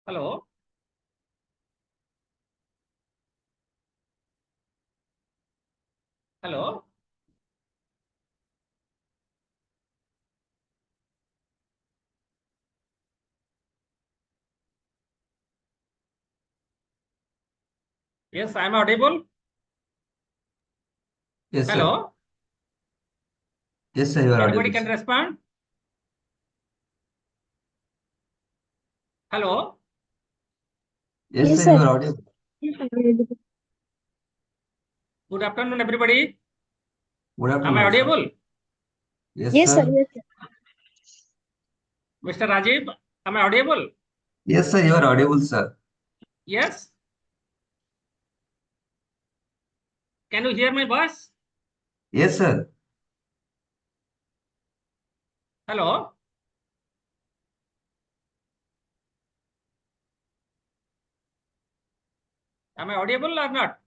Hello. Hello. Yes, I'm audible. Yes, sir. Hello. Yes, sir, you are Anybody audible, can sir. respond? Hello. Yes, Yes, sir, you sir. are audible. Good afternoon, everybody. Good Am I afternoon, sir. audible? Yes, Yes, sir. sir. Yes, sir. Mr. Rajiv, am I audible? Yes, sir, you are audible, sir. Yes. Can you hear my voice? Yes, sir. Hello. Am I audible or not?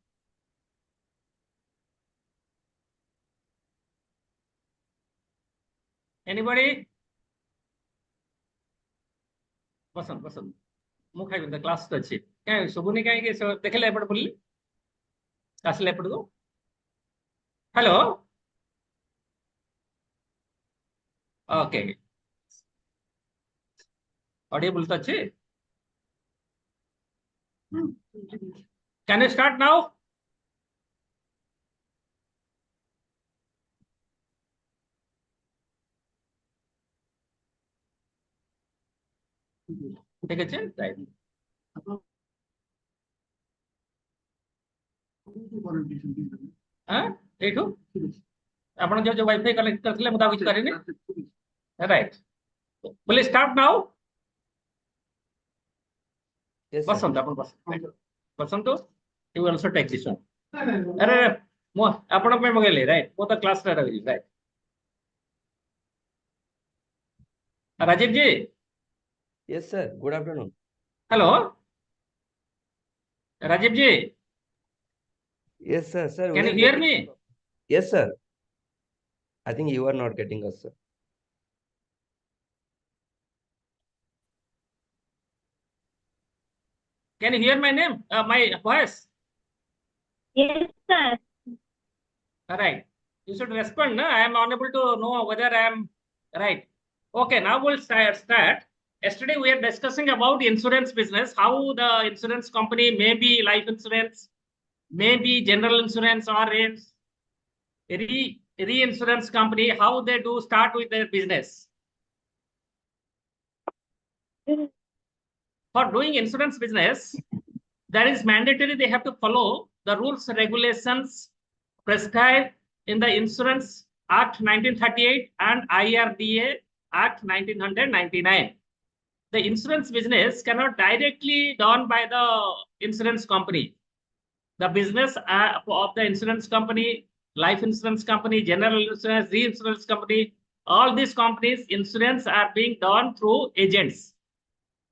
Anybody? Bosant, bosant. ମୁଁ ଖାଇବି ତ class ତ ଅଛି କାଇଁ ଶୁଭୁନି କାହିଁକି ଦେଖିଲେ ଏପଟେ ବୁଲି ଆସିଲେ ଏପଟକୁ ହ୍ୟାଲୋ ଓକେ ଅଡିଏବୁଲ ତ ଅଛି can you start now ঠিক আছে right हाँ ଏଇଠୁ ଆପଣ ଯୋଉ ୱାଇଫାଇ କନେକ୍ଟ କରିଥିଲେ ମୁଁ ତା କିଛି କରିନି right will start now Yes, sir. ବସନ୍ତୁ ଆପଣ ବସନ୍ତୁ you will also take this one ଆରେ ମୁଁ ଆପଣଙ୍କ ପାଇଁ ମଗେଇଲି ରାଇଟ ମୁଁ ତ କ୍ଲାସରେ ରହିବି right Rajiv ji Yes, sir. Good afternoon. Hello Rajiv ji Yes, sir. Sir, we can you are hear getting. me Yes, sir. I think you are not getting us, sir. can you hear my name my voice Yes, sir. all right you should respond no? I am unable to know whether I am right okay now we'll start yesterday we are discussing about insurance business how the insurance company may be life insurance maybe general insurance or reinsurance company how they do start with their business for doing insurance business that is mandatory they have to follow the rules regulations prescribed in the insurance act 1938 and IRDA act 1999 the insurance business cannot directly done by the insurance company the business of the insurance company, life insurance company, general insurance, reinsurance company, all these companies, insurance are being done through agents.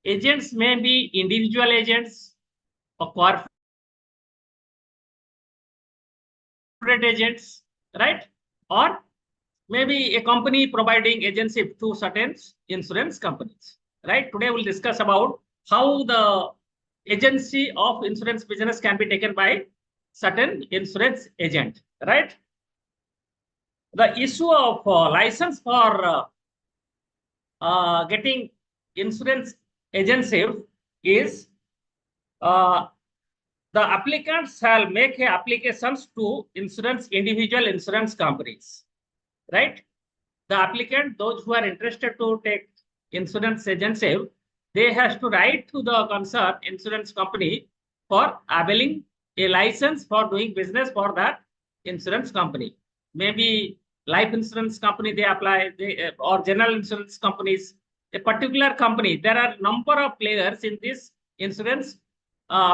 Agents may be individual agents or corporate agents, right? Or maybe a company providing agency to certain insurance companies, right? Today we'll discuss about how the agency of insurance business can be taken by certain insurance agent, right? The issue of license for getting insurance agency is the applicant shall make applications to individual insurance companies, right? The applicant, those who are interested to take insurance agency, they has to write to the concerned insurance company for availing a license for doing business for that insurance company. Maybe life insurance company they apply, or general insurance companies, a particular company. There are number of players in this insurance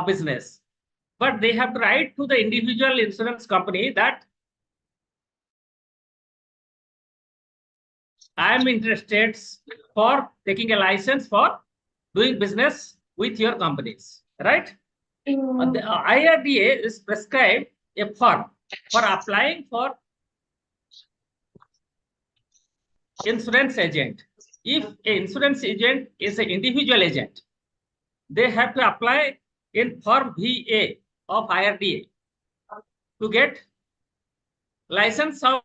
business, but they have to write to the individual insurance company that I am interested for taking a license for doing business with your companies, right? The IRDA is prescribed a form for applying for insurance agent. If an insurance agent is an individual agent, they have to apply in Form VA of IRDA to get license of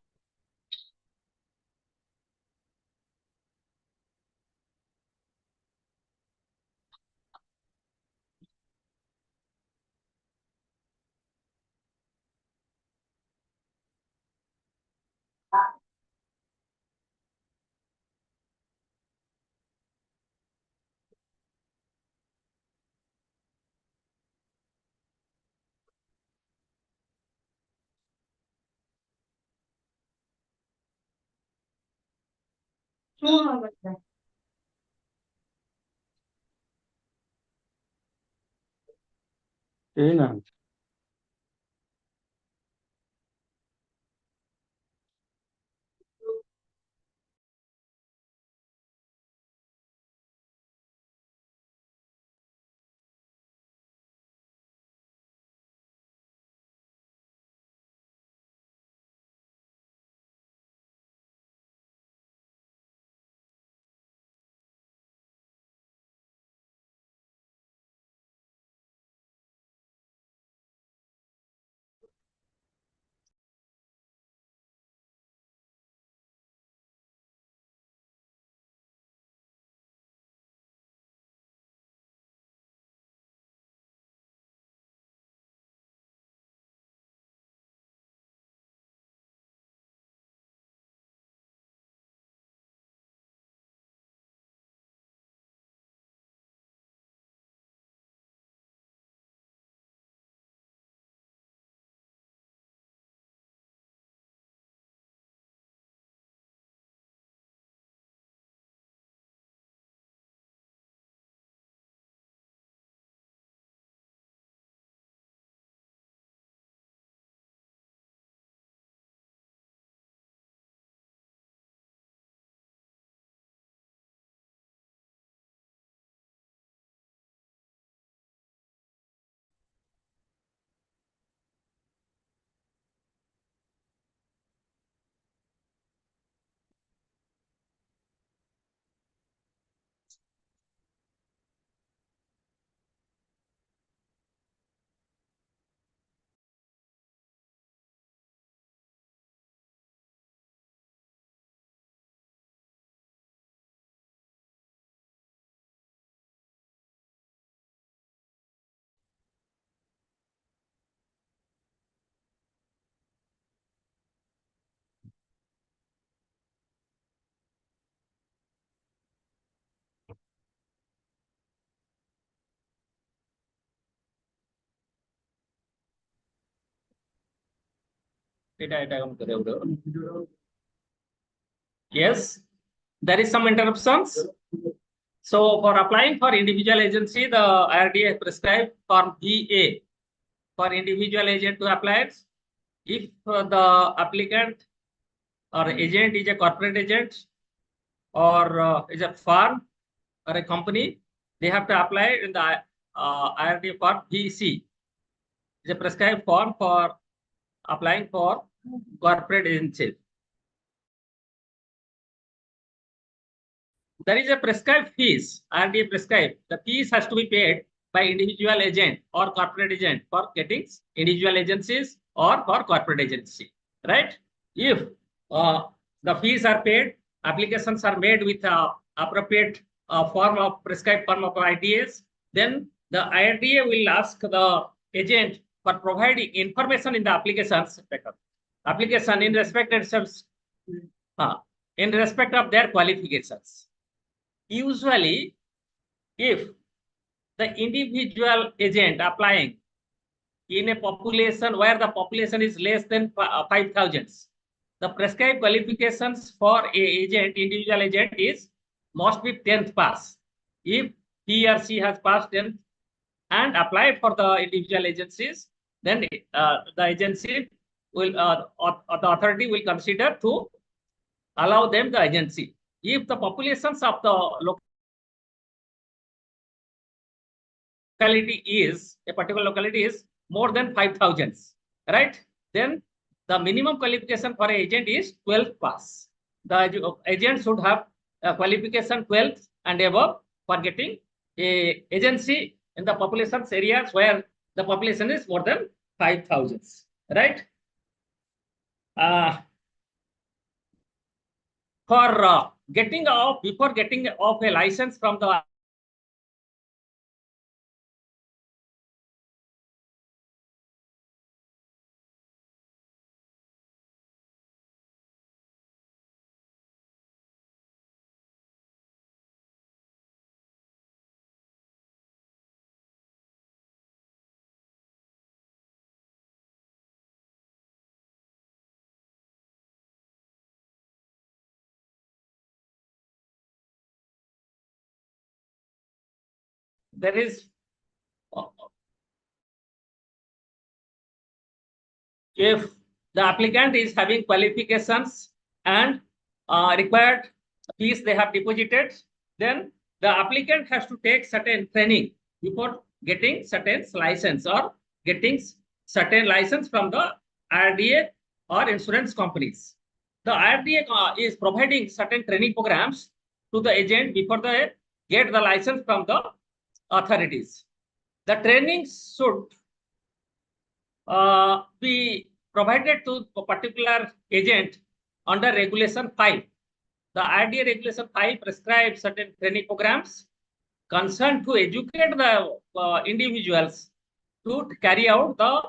Yes, there is some interruptions. So for applying for individual agency, the IRDA has prescribed Form VA for individual agent to apply. If the applicant or agent is a corporate agent or is a firm or a company, they have to apply in the IRDA Form VC. It's a prescribed form for applying for corporate agency. There is a prescribed fees, RDA prescribed. The fees has to be paid by individual agent or corporate agent for getting individual agencies or for corporate agency, right? If the fees are paid, applications are made with appropriate form of prescribed form of IDAs, then the IRDA will ask the agent for providing information in the applications application in respect of their qualifications. Usually, if the individual agent applying in a population where the population is less than 5,000, the prescribed qualifications for a agent, individual agent is must be 10th pass. If he or she has passed 10th and applied for the individual agencies, then the agency will, the authority will consider to allow them the agency. If the populations of the locality is, a particular locality is more than 5,000, right? Then the minimum qualification for an agent is 12th pass. The agent should have a qualification 12th and above for getting a agency in the populations areas where the population is more than 5,000, right? For getting off, before getting off a license from the there is if the applicant is having qualifications and required fees they have deposited, then the applicant has to take certain training before getting certain license or getting certain license from the RDA or insurance companies. The RDA is providing certain training programs to the agent before they get the license from the authorities. The training should be provided to a particular agent under Regulation 5. The RDA Regulation 5 prescribes certain training programs concerned to educate the individuals to carry out the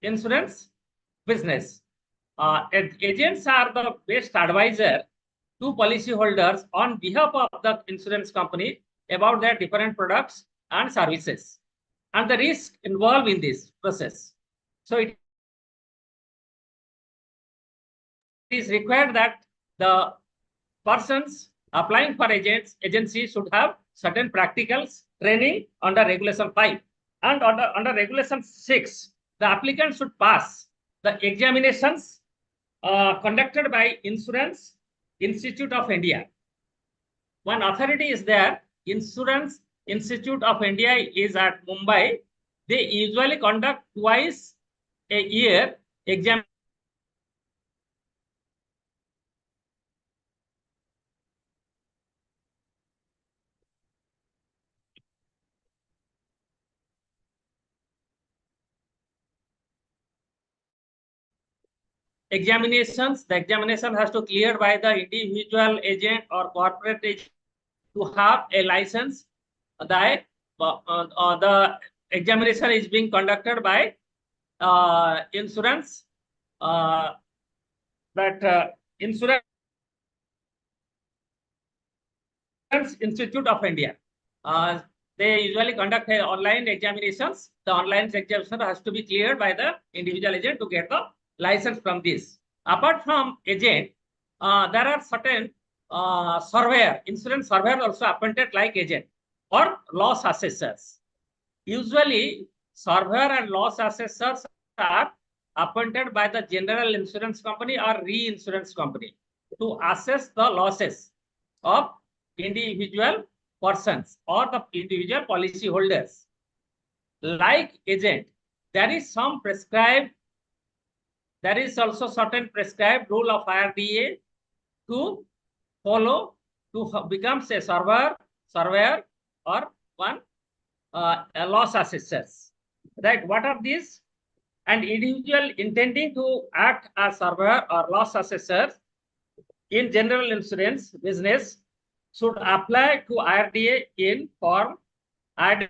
insurance business. Agents are the best advisor to policyholders on behalf of the insurance company about their different products and services and the risk involved in this process. So it is required that the persons applying for agency should have certain practicals training under Regulation 5. And under Regulation 6, the applicant should pass the examinations conducted by Insurance Institute of India. One authority is there, Insurance Institute of India is at Mumbai. They usually conduct twice a year examinations. The examination has to clear by the individual agent or corporate agent to have a license. The examination is being conducted by Insurance Institute of India. They usually conduct online examinations. The online examination has to be cleared by the individual agent to get the license from this. Apart from agent, there are certain surveyor, insurance surveyor also appointed like agent or loss assessors. Usually, surveyor and loss assessors are appointed by the general insurance company or reinsurance company to assess the losses of individual persons or the individual policy holders. Like agent, there is some prescribed, there is also certain prescribed rule of IRDA to follow to become a surveyor or one a loss assessors. Right? What are these? An individual intending to act as surveyor or loss assessor in general insurance business should apply to IRDA in form IRDA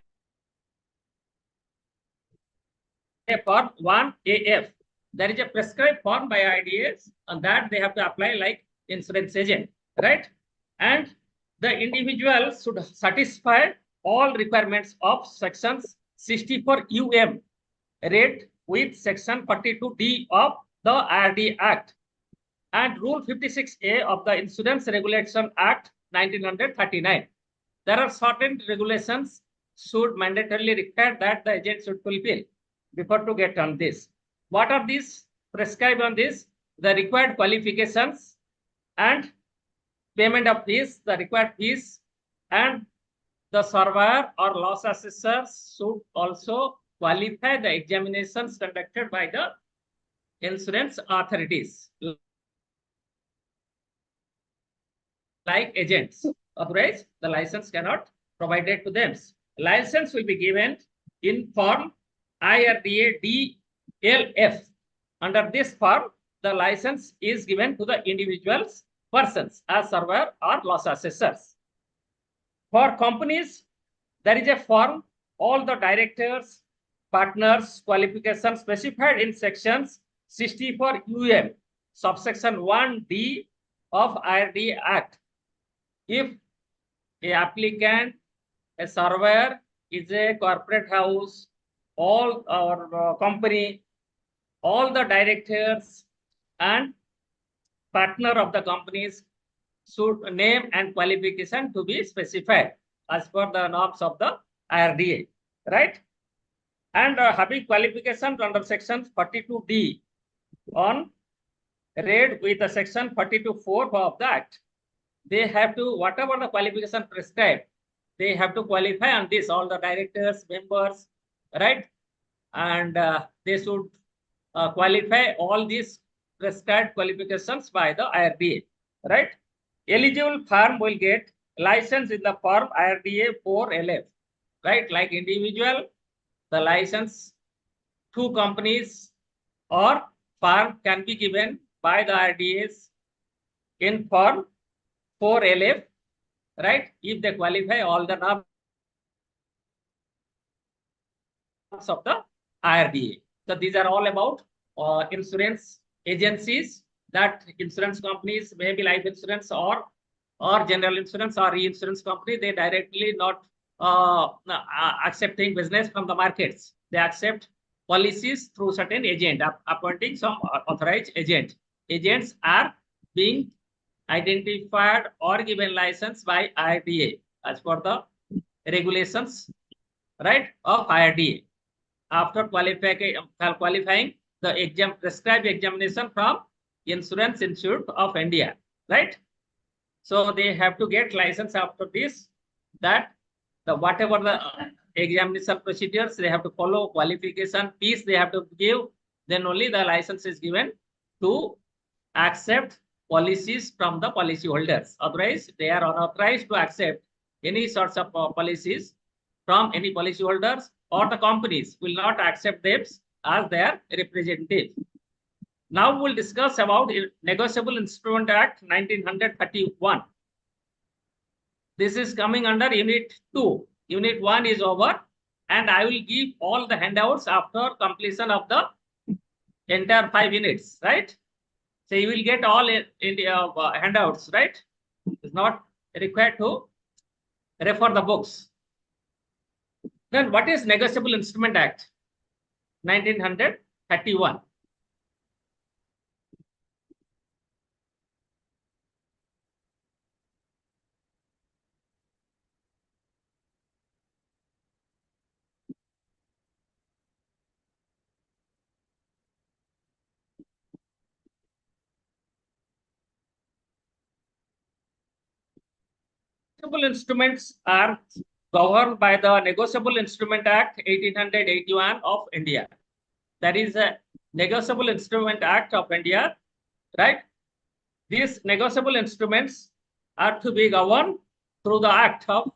form 1AF. There is a prescribed form by IRDA and that they have to apply like insurance agent, right? And the individual should satisfy all requirements of sections 64 UM read with section 42D of the IRD Act and Rule 56A of the Insurance Regulation Act 1939. There are certain regulations should mandatorily require that the agent should fulfill before to get on this. What are these prescribed on this? The required qualifications and payment of fees, the required fees, and the surveyor or loss assessor should also qualify the examinations conducted by the insurance authorities like agents. Otherwise, the license cannot provided to them. License will be given in form IRDA DLF. Under this form, the license is given to the individuals, persons as surveyor or loss assessors. For companies, there is a form, all the directors, partners, qualifications specified in sections 64 UM, subsection 1D of IRDA Act. If a applicant, a surveyor is a corporate house, all our company, all the directors and partner of the companies should name and qualification to be specified as per the norms of the IRDA, right? And having qualifications under section 42D on read with the section 42(4) of the Act. They have to, whatever the qualification prescribed, they have to qualify on this, all the directors, members, right? And they should qualify all these prescribed qualifications by the IRDA, right? Eligible firm will get license in the form IRDA 4LF, right? Like individual, the license to companies or firm can be given by the IRDAs in form 4LF, right? If they qualify all the norms of the IRDA. So these are all about insurance agencies, that insurance companies, maybe life insurance or general insurance or reinsurance company, they directly not accepting business from the markets. They accept policies through certain agent, appointing some authorized agent. Agents are being identified or given license by IRDA as per the regulations, right, of IRDA. After qualifying the prescribed examination from Insurance Institute of India, right? So they have to get license after this, that the whatever the examination procedures they have to follow, qualification piece they have to give, then only the license is given to accept policies from the policy holders. Otherwise, they are unauthorized to accept any sorts of policies from any policy holders, or the companies will not accept them as their representative. Now we'll discuss about Negotiable Instrument Act 1931. This is coming under Unit 2. Unit 1 is over, and I will give all the handouts after completion of the entire 5 units, right? So you will get all in the handouts, right? It's not required to refer the books. Then what is Negotiable Instrument Act 1931? Negotiable instruments are governed by the Negotiable Instrument Act 1881 of India. That is a Negotiable Instrument Act of India, right? These negotiable instruments are to be governed through the Act of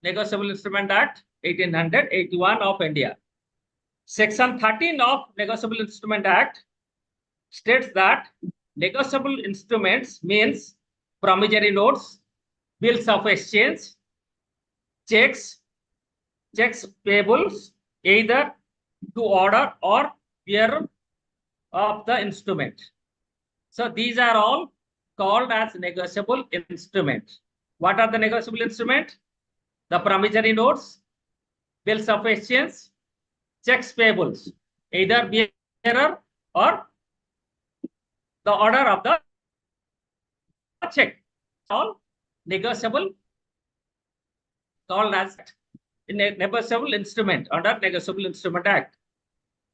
Negotiable Instrument Act 1881 of India. Section 13 of Negotiable Instrument Act states that negotiable instruments means promissory notes, bills of exchange, checks payables, either to order or bearer of the instrument. So these are all called as negotiable instruments. What are the negotiable instruments? The promissory notes, bills of exchange, checks payables, either bearer or the order of the check. All negotiable, called as negotiable instrument under Negotiable Instrument Act.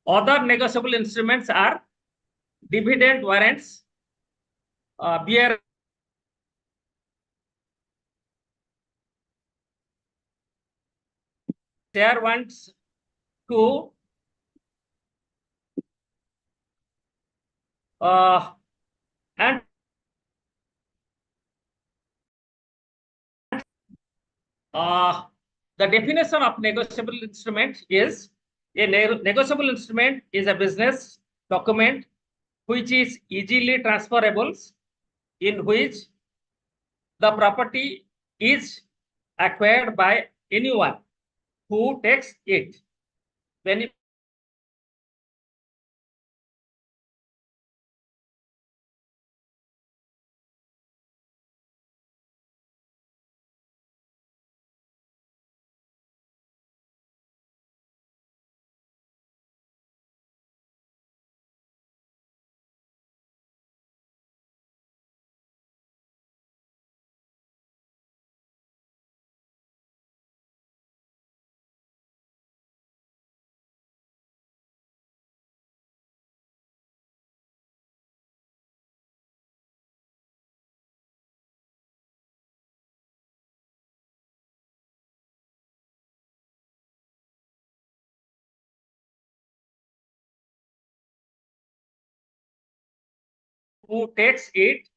Other negotiable instruments are dividend warrants, bearer share warrants to and The definition of negotiable instrument is a negotiable instrument is a business document which is easily transferable, in which the property is acquired by anyone who takes it. When who takes it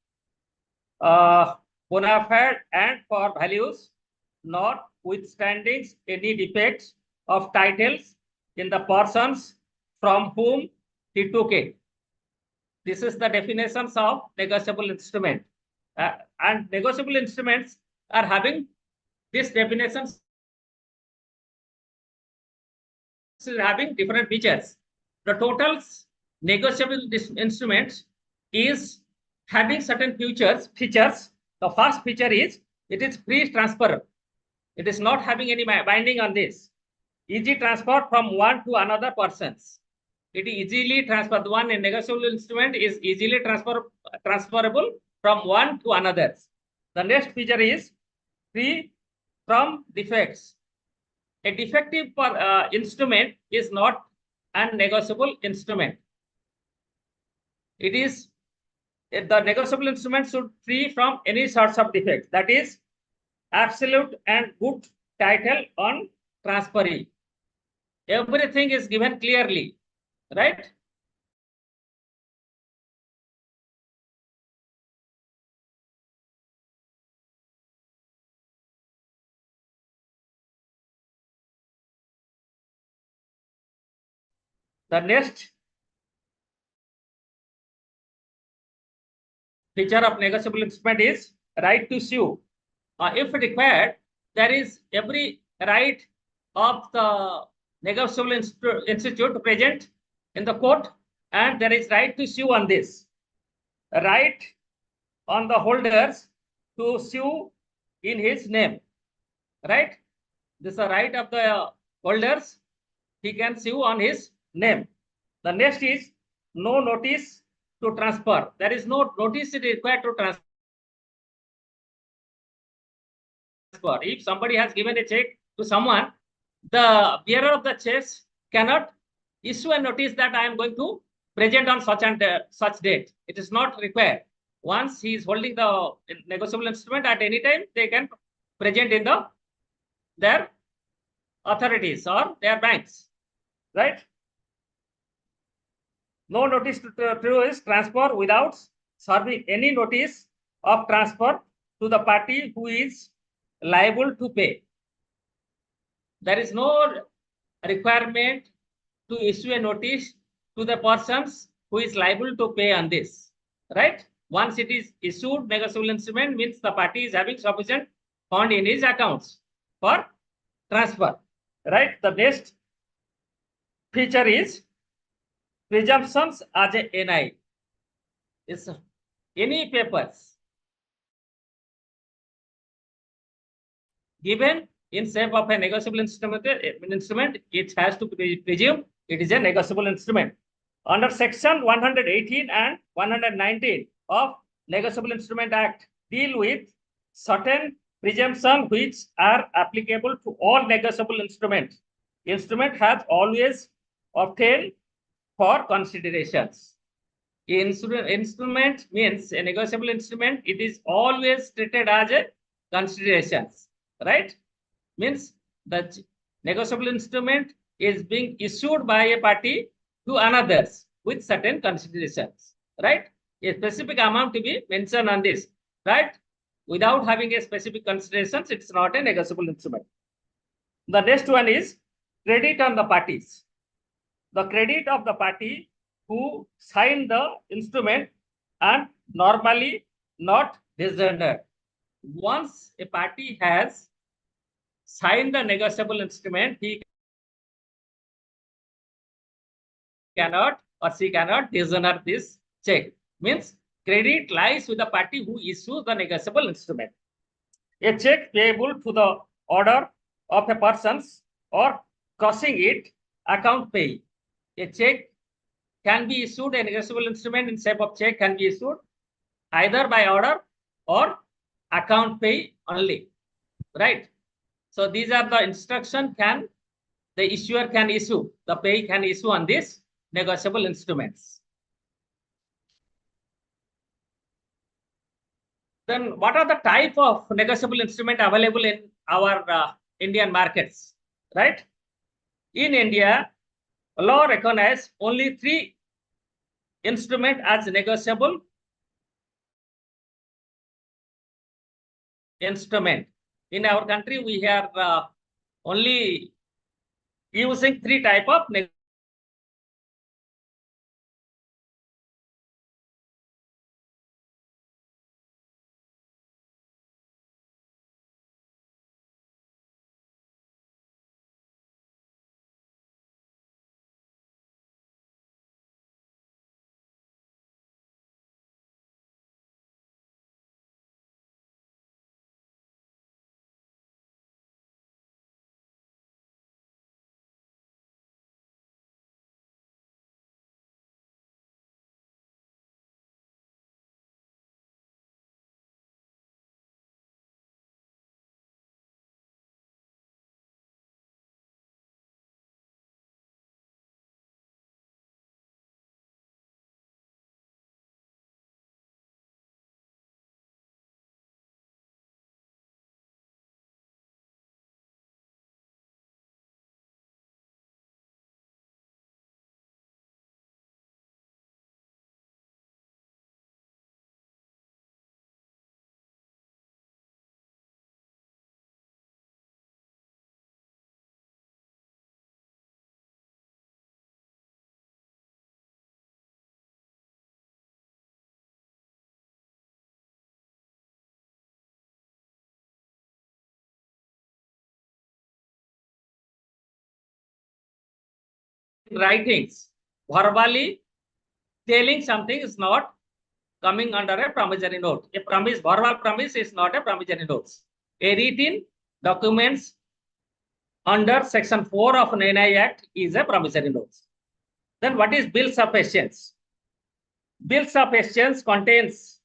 bona fide and for values, notwithstanding any defects of titles in the persons from whom he took it. This is the definitions of negotiable instrument. And negotiable instruments are having this definitions having different features. The total negotiable instruments is having certain features. The first feature is it is free transfer. It is not having any binding on this. Easy transfer from one to another persons. It is easily transferred. One in negotiable instrument is easily transferable from one to another. The next feature is free from defects. A defective instrument is not a negotiable instrument. It is the negotiable instrument should free from any sorts of defects. That is absolute and good title on transferee. Everything is given clearly, right? The next feature of negotiable instrument is right to sue. If required, there is every right of the negotiable institute present in the court, and there is right to sue on this. Right on the holders to sue in his name, right? This is a right of the holders. He can sue on his name. The next is no notice to transfer. There is no notice required to transfer. If somebody has given a check to someone, the bearer of the check cannot issue a notice that I am going to present on such and such date. It is not required. Once he is holding the negotiable instrument, at any time they can present in their authorities or their banks, right? No notice to is transfer without serving any notice of transfer to the party who is liable to pay. There is no requirement to issue a notice to the persons who is liable to pay on this, right? Once it is issued, negotiable instrument means the party is having sufficient fund in his accounts for transfer, right? The next feature is presumptions as a NI. Is any papers given in shape of a negotiable instrument, it has to be presumed it is a negotiable instrument. Under section 118 and 119 of Negotiable Instrument Act deal with certain presumptions which are applicable to all negotiable instruments. Instrument has always obtained for considerations. Instrument means a negotiable instrument. It is always treated as a considerations, right? Means the negotiable instrument is being issued by a party to another's with certain considerations, right? A specific amount to be mentioned on this, right? Without having a specific considerations, it's not a negotiable instrument. The next one is credit on the parties. The credit of the party who signed the instrument and normally not dishonored. Once a party has signed the negotiable instrument, he cannot or she cannot dishonor this check. Means credit lies with the party who issues the negotiable instrument. A check payable to the order of a person or crossing it account pay. A check can be issued, a negotiable instrument in shape of check can be issued either by order or account pay only, right? So these are the instruction the issuer can issue, the pay can issue on this negotiable instruments. Then what are the type of negotiable instrument available in our Indian markets, right? In India, law recognizes only 3 instrument as negotiable instrument. In our country, we are only using 3 type of writings. Verbally telling something is not coming under a promissory note. A verbal promise is not a promissory note. A written documents under Section 4 of NI Act is a promissory note. Then what is bills of exchange? Bills of exchange contains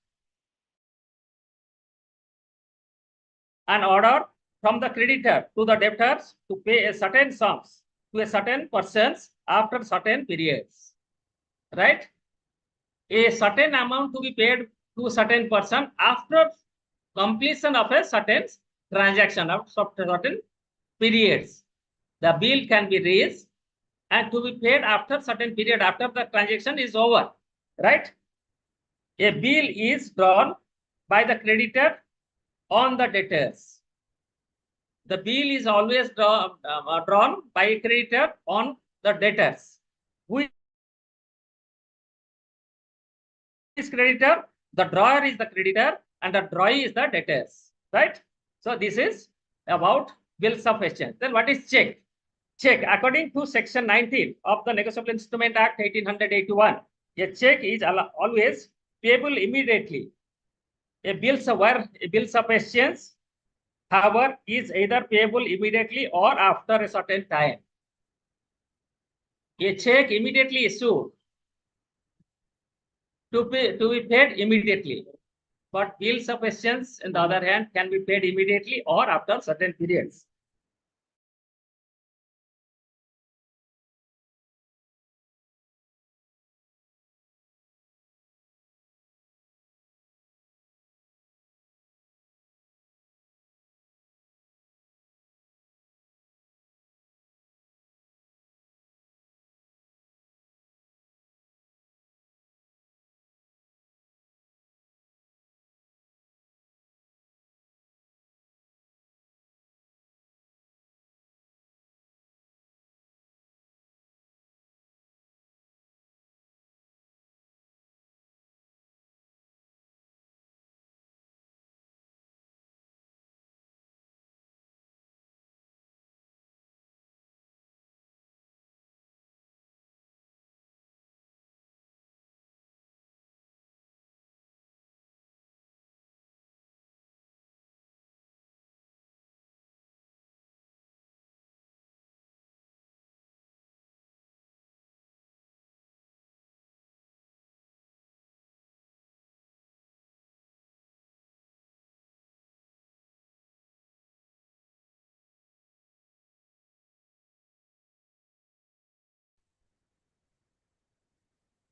an order from the creditor to the debtors to pay a certain sums to a certain persons after certain periods, right? A certain amount to be paid to a certain person after completion of a certain transaction of certain periods. The bill can be raised and to be paid after certain period after the transaction is over, right? A bill is drawn by the creditor on the debtors. The bill is always drawn by a creditor on the debtors. Who is creditor? The drawer is the creditor and the drawee is the debtors, right? So this is about bills of exchange. Then what is check? Check, according to Section 19 of the Negotiable Instrument Act 1881, a check is always payable immediately. A bills of exchange, however, is either payable immediately or after a certain time. A check immediately issued to be paid immediately, but bills of exchange, on the other hand, can be paid immediately or after certain periods.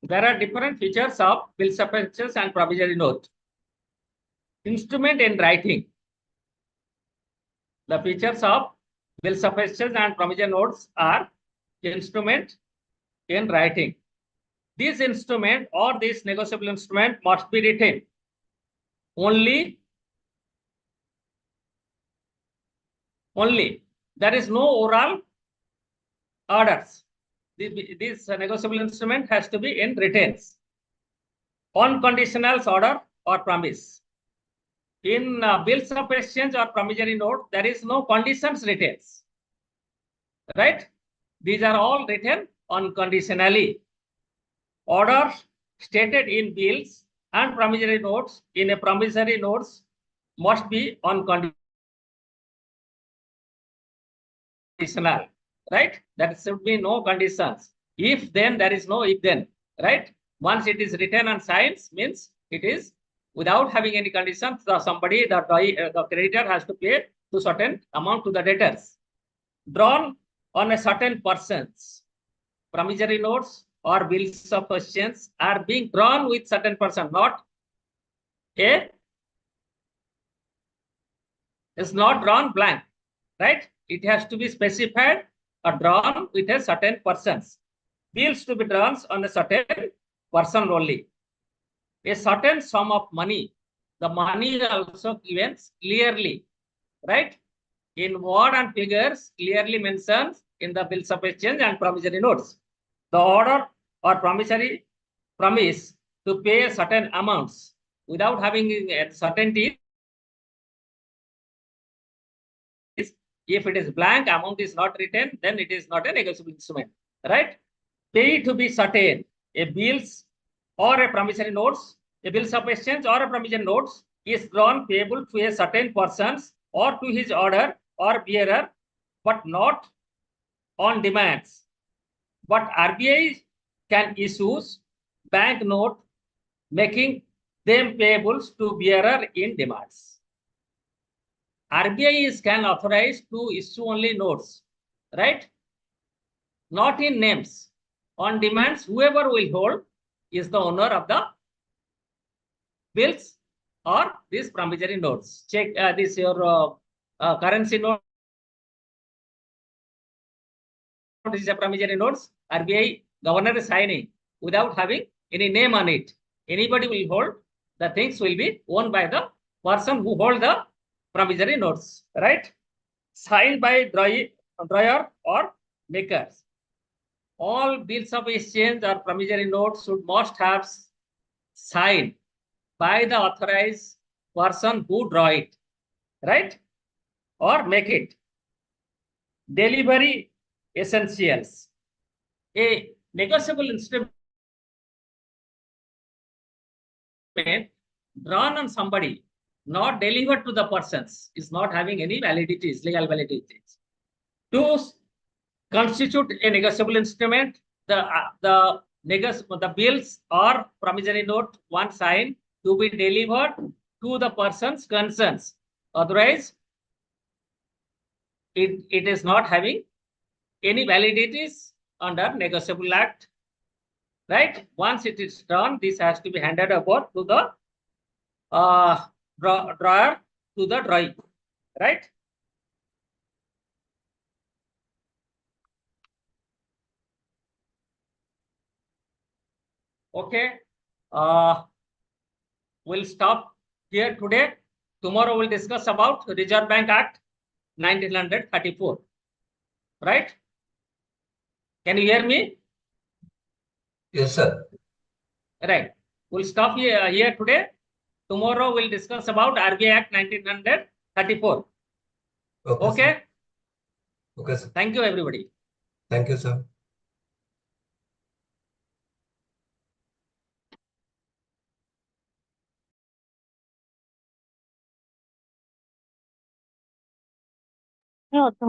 There are different features of bills of exchange and promissory note. Instrument in writing. The features of bills of exchange and promissory notes are instrument in writing. This instrument or this negotiable instrument must be written only. There is no oral orders. This negotiable instrument has to be in written. On conditionals order or promise. In bills of exchange or promissory note, there is no conditions written. Right? These are all written unconditionally. Orders stated in bills and promissory notes in a promissory notes must be unconditional. Right? There should be no conditions. If then, there is no if then. Right? Once it is written and signed, means it is without having any conditions. The creditor has to pay to certain amount to the debtors. Drawn on a certain persons. Promissory notes or bills of exchange are being drawn with certain person, not a. It's not drawn blank, right? It has to be specified or drawn with a certain persons. Bills to be drawn on a certain person only. A certain sum of money. The money also given clearly, right? In word and figures clearly mentioned in the bills of exchange and promissory notes. The order or promissory promise to pay certain amounts without having a certainty. If it is blank, amount is not written, then it is not a negotiable instrument, right? Pay to be certain. A bills or a promissory notes, a bills of exchange or a promissory notes is drawn payable to a certain persons or to his order or bearer, but not on demands. But RBI can issue bank note making them payables to bearer in demands. RBI is can authorize to issue only notes, right? Not in names. On demands, whoever will hold is the owner of the bills or these promissory notes. Check this your currency note. This is a promissory notes. RBI governor is signing without having any name on it. Anybody will hold. The things will be owned by the person who hold the promissory notes, right? Signed by drawer or makers. All bills of exchange or promissory notes must have signed by the authorized person who draw it, right? Or make it. Delivery essentials. A negotiable instrument drawn on somebody, not delivered to the persons, is not having any validities, legal validities. To constitute a negotiable instrument, the bills or promissory note one signed to be delivered to the persons concerned. Otherwise, it is not having any validities under negotiable act, right? Once it is done, this has to be handed over to the drawer to the drawing, right? Okay. We'll stop here today. Tomorrow we'll discuss about Reserve Bank Act 1934. Right? Can you hear me? Yes, sir. Right. We'll stop here today. Tomorrow we'll discuss about RBI Act 1934. Okay. Okay? Sir. Okay, sir. Thank you, everybody. Thank you, sir. 네, 어떤